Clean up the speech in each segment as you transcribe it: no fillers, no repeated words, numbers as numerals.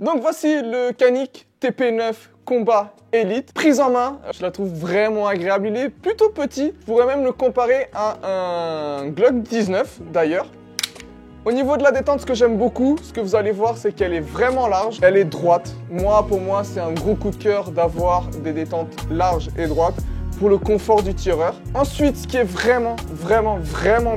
Donc voici le Canik TP9 Combat Elite. Prise en main, je la trouve vraiment agréable. Il est plutôt petit. Je pourrais même le comparer à un Glock 19 d'ailleurs. Au niveau de la détente, ce que j'aime beaucoup, ce que vous allez voir, c'est qu'elle est vraiment large. Elle est droite. Pour moi, c'est un gros coup de cœur d'avoir des détentes larges et droites pour le confort du tireur. Ensuite, ce qui est vraiment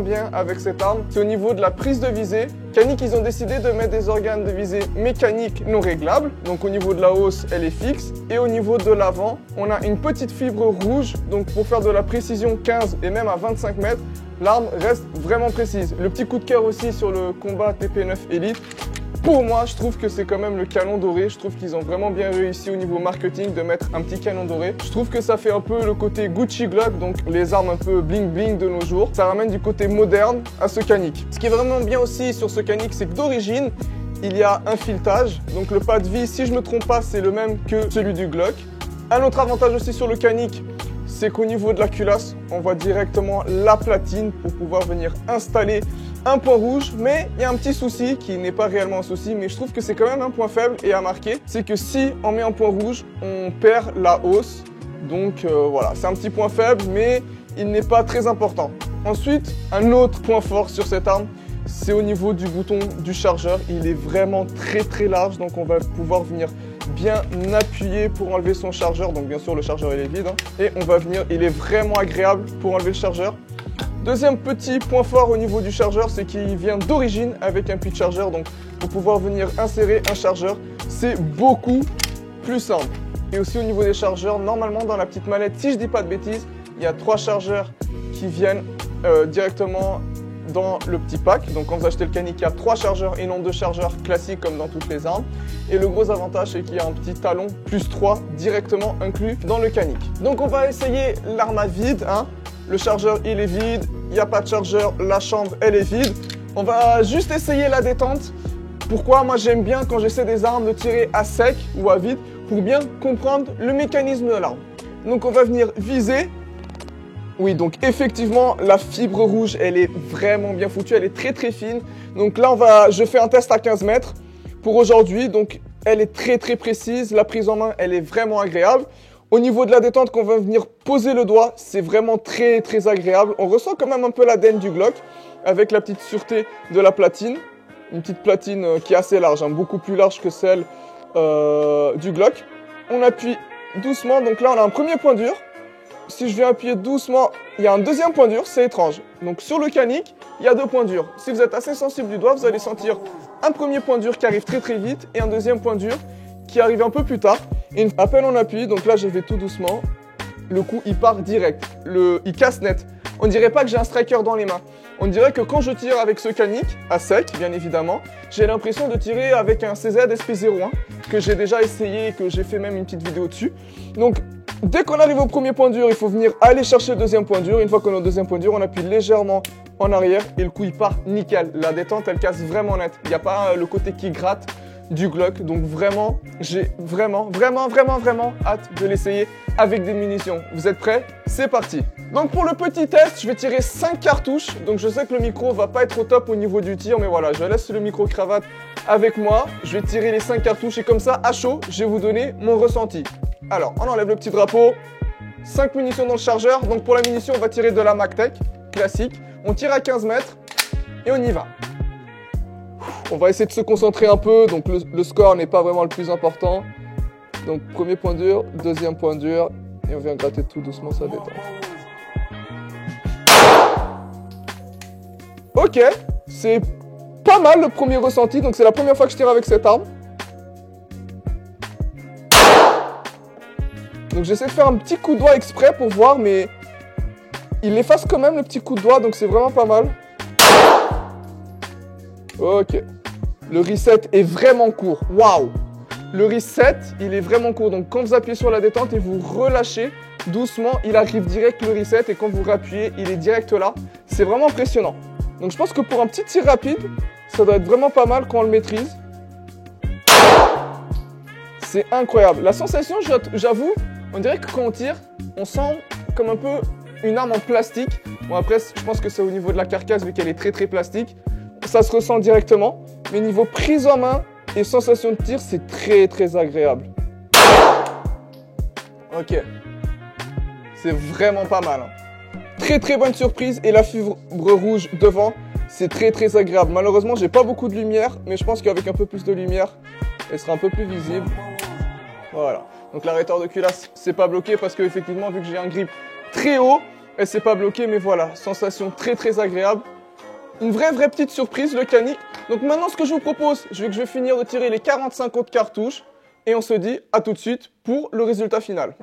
bien avec cette arme, c'est au niveau de la prise de visée. Canik, ils ont décidé de mettre des organes de visée mécaniques non réglables. Donc au niveau de la hausse, elle est fixe. Et au niveau de l'avant, on a une petite fibre rouge. Donc pour faire de la précision 15 et même à 25 mètres, l'arme reste vraiment précise. Le petit coup de cœur aussi sur le combat TP9 Elite. Pour moi, je trouve que c'est quand même le canon doré. Je trouve qu'ils ont vraiment bien réussi au niveau marketing de mettre un petit canon doré. Je trouve que ça fait un peu le côté Gucci Glock, donc les armes un peu bling bling de nos jours. Ça ramène du côté moderne à ce Canik. Ce qui est vraiment bien aussi sur ce Canik, c'est que d'origine, il y a un filetage. Donc le pas de vie, si je me trompe pas, c'est le même que celui du Glock. Un autre avantage aussi sur le Canik, c'est qu'au niveau de la culasse, on voit directement la platine pour pouvoir venir installer un point rouge. Mais il y a un petit souci qui n'est pas réellement un souci, mais je trouve que c'est quand même un point faible et à marquer. C'est que si on met un point rouge, on perd la hausse. Donc voilà, c'est un petit point faible, mais il n'est pas très important. Ensuite, un autre point fort sur cette arme, c'est au niveau du bouton du chargeur. Il est vraiment très large, donc on va pouvoir venir bien appuyer pour enlever son chargeur. Donc bien sûr le chargeur il est vide, hein. Et on va venir, il est vraiment agréable pour enlever le chargeur. Deuxième petit point fort au niveau du chargeur, c'est qu'il vient d'origine avec un puits de chargeur. Donc pour pouvoir venir insérer un chargeur, c'est beaucoup plus simple. Et aussi au niveau des chargeurs, normalement dans la petite mallette, si je dis pas de bêtises, il y a 3 chargeurs qui viennent directement dans le petit pack. Donc quand vous achetez le Canik, il y a 3 chargeurs et non 2 chargeurs classiques comme dans toutes les armes. Et le gros avantage, c'est qu'il y a un petit talon plus 3 directement inclus dans le Canik. Donc on va essayer l'arme à vide, hein. Le chargeur il est vide, il n'y a pas de chargeur, la chambre elle est vide. On va juste essayer la détente. Pourquoi? Moi j'aime bien quand j'essaie des armes de tirer à sec ou à vide pour bien comprendre le mécanisme de l'arme. Donc on va venir viser. Oui, donc effectivement, la fibre rouge, elle est vraiment bien foutue, elle est très fine. Donc là, je fais un test à 15 mètres pour aujourd'hui. Donc elle est très précise, la prise en main, elle est vraiment agréable. Au niveau de la détente, quand on va venir poser le doigt, c'est vraiment très agréable. On ressent quand même un peu l'ADN du Glock avec la petite sûreté de la platine. Une petite platine qui est assez large, hein, beaucoup plus large que celle du Glock. On appuie doucement, donc là on a un premier point dur. Si je viens appuyer doucement, il y a un deuxième point dur, c'est étrange. Donc sur le Canik, il y a 2 points durs. Si vous êtes assez sensible du doigt, vous allez sentir un premier point dur qui arrive très vite et un deuxième point dur qui arrive un peu plus tard. Et à peine on appuie, donc là je vais tout doucement, le coup il part direct, il casse net. On dirait pas que j'ai un striker dans les mains. On dirait que quand je tire avec ce Canik, à sec bien évidemment, j'ai l'impression de tirer avec un CZ SP01 que j'ai déjà essayé et que j'ai fait même une petite vidéo dessus. Donc dès qu'on arrive au premier point dur, il faut venir aller chercher le deuxième point dur. Une fois qu'on a le deuxième point dur, on appuie légèrement en arrière et le coup il part nickel. La détente elle casse vraiment net. Il n'y a pas le côté qui gratte du Glock. Donc vraiment, j'ai vraiment hâte de l'essayer avec des munitions. Vous êtes prêts? C'est parti. Donc pour le petit test, je vais tirer 5 cartouches. Donc je sais que le micro va pas être au top au niveau du tir, mais voilà, je laisse le micro cravate avec moi. Je vais tirer les 5 cartouches et comme ça, à chaud, je vais vous donner mon ressenti. Alors, on enlève le petit drapeau. 5 munitions dans le chargeur. Donc pour la munition, on va tirer de la MacTech classique. On tire à 15 mètres et on y va. On va essayer de se concentrer un peu. Donc le score n'est pas vraiment le plus important. Donc premier point dur, deuxième point dur. Et on vient gratter tout doucement sa détente. Ok, c'est pas mal le premier ressenti. Donc c'est la première fois que je tire avec cette arme. Donc j'essaie de faire un petit coup de doigt exprès pour voir, mais il efface quand même le petit coup de doigt, donc c'est vraiment pas mal. Ok. Le reset est vraiment court. Waouh! Le reset, il est vraiment court. Donc quand vous appuyez sur la détente et vous relâchez doucement, il arrive direct le reset. Et quand vous rappuyez, il est direct là. C'est vraiment impressionnant. Donc je pense que pour un petit tir rapide, ça doit être vraiment pas mal quand on le maîtrise. C'est incroyable. La sensation, j'avoue, on dirait que quand on tire, on sent comme un peu une arme en plastique. Bon après, je pense que c'est au niveau de la carcasse vu qu'elle est très plastique. Ça se ressent directement. Mais niveau prise en main, Et sensation de tir, c'est très agréable. Ok. C'est vraiment pas mal. Très bonne surprise. Et la fibre rouge devant, c'est très agréable. Malheureusement, j'ai pas beaucoup de lumière, mais je pense qu'avec un peu plus de lumière, elle sera un peu plus visible. Voilà. Donc l'arrêteur de culasse, c'est pas bloqué parce que effectivement, vu que j'ai un grip très haut, elle s'est pas bloquée. Mais voilà, sensation très agréable. Une vraie petite surprise, le Canik. Donc maintenant, ce que je vous propose, je vais finir de tirer les 45 autres cartouches. Et on se dit à tout de suite pour le résultat final.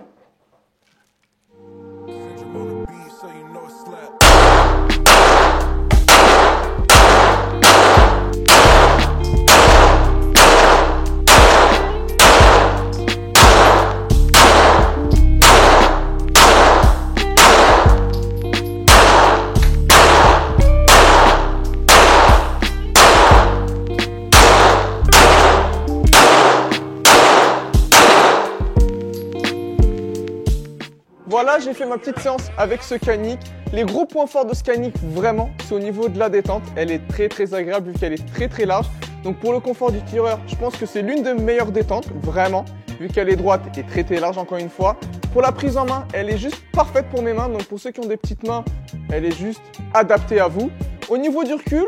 Voilà, j'ai fait ma petite séance avec ce Canik. Les gros points forts de ce Canik, vraiment, c'est au niveau de la détente. Elle est très agréable vu qu'elle est très large. Donc pour le confort du tireur, je pense que c'est l'une des meilleures détentes, vraiment, vu qu'elle est droite et très large encore une fois. Pour la prise en main, elle est juste parfaite pour mes mains. Donc pour ceux qui ont des petites mains, elle est juste adaptée à vous. Au niveau du recul,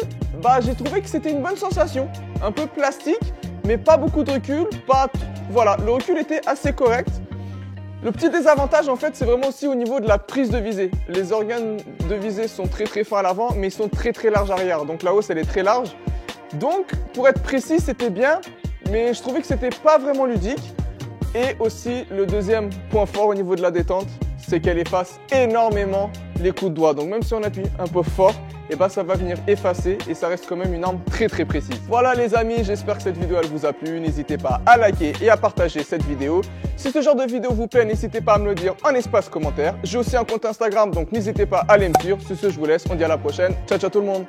j'ai trouvé que c'était une bonne sensation. Un peu plastique, mais pas beaucoup de recul. Voilà, le recul était assez correct. Le petit désavantage en fait, c'est vraiment aussi au niveau de la prise de visée. Les organes de visée sont très fins à l'avant, mais ils sont très larges arrière. Donc la hausse elle est très large. Donc pour être précis, c'était bien, mais je trouvais que c'était pas vraiment ludique. Et aussi le deuxième point fort au niveau de la détente, c'est qu'elle efface énormément les coups de doigt. Donc même si on appuie un peu fort, ça va venir effacer et ça reste quand même une arme très précise. Voilà les amis, j'espère que cette vidéo elle vous a plu. N'hésitez pas à liker et à partager cette vidéo. Si ce genre de vidéo vous plaît, n'hésitez pas à me le dire en espace commentaire. J'ai aussi un compte Instagram, donc n'hésitez pas à aller me suivre. Sur ce, je vous laisse, on dit à la prochaine. Ciao tout le monde.